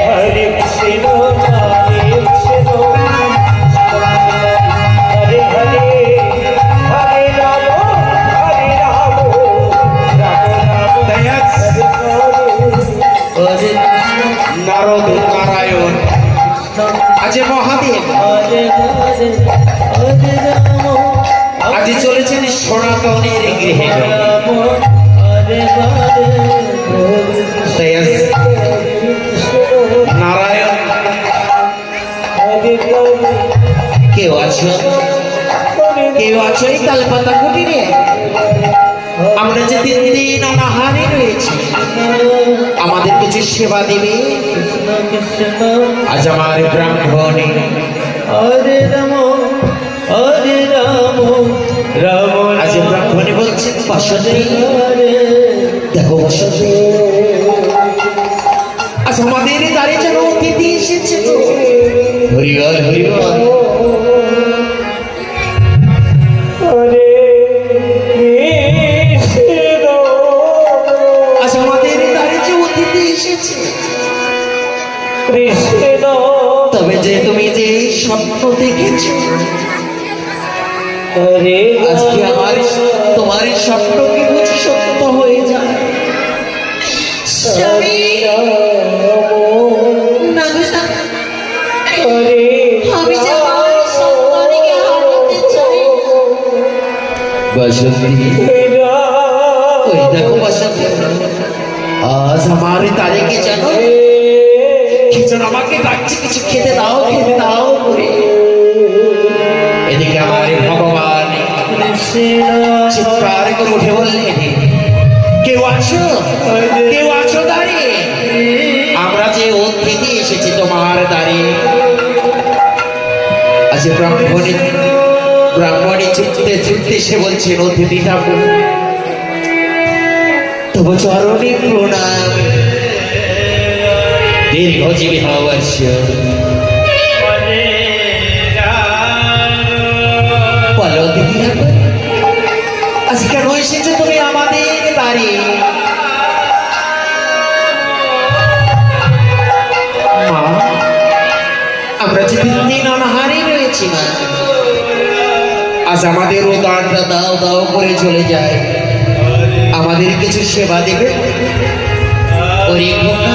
হরে কৃষ্ণ হরে কৃষ্ণ হরে হরে হরে রাম হরে রাম রাম রাম হরে নারদ নারায়ণ আজ মহাদেব আজ চলেছেন সনাতনের গৃহে। নারায়ণ কেউ আছো, কেউ আছো এই তালপাতা কুটিরে? আমরা যে দিন দিন অনাহারে রয়েছি, আমাদের কিছু সেবা দেবে? আজ আমার ব্রাহ্মণে হরে রাম হরে রাম রাম আজ ব্রাহ্মণে বলছেন বসতে, দেখো বসতে আজ আমাদের দ্বারে যেন অতিথি এসেছে। হরিবল হরিবল। হরে কৃষ্ণ আজ আমাদের দ্বারে যে অতিথি এসেছে, কৃষ্ণ তবে যে তুমি যে স্বপ্ন দেখেছ, হরে আজকে আমার তোমার স্বপ্ন কি বুঝি সত্য হয়ে যায়? স্বামী, না গো স্বামী, হরে আমি যে আমার সন্তানকে হারাতে চাই। বসন্তী, ওই দেখো বসন্তী, আজ আমার তারিখে জানো কি যেন আমাকে ডাকছে, কিছু খেতে দাও, খেতে দাও করে। এদিকে আমার ভগবান চিৎকার করে উঠে বললেন, কেউ আছো, কেউ আছো দাঁড়িয়ে? আমরা যে অতিথি এসেছি তোমার দাঁড়িয়ে। আজ ব্রাহ্মণী ছুটতে ছুটতে সে বলছেন, অতিথি ঠাকুর তবু চরণে প্রণাম, দীর্ঘজীবী হওয়ার্ষ। বলো অতিথি ঠাকুর, আজ কেন এসেছো তুমি আমাদের দাঁড়িয়ে? মা, আমরা যে দিন দিন অনাহারে রয়েছি মা, আজ আমাদের ও দানটা দাও দাও করে চলে যায়, আমাদের কিছু সেবা দেবে? ওরে খোকা,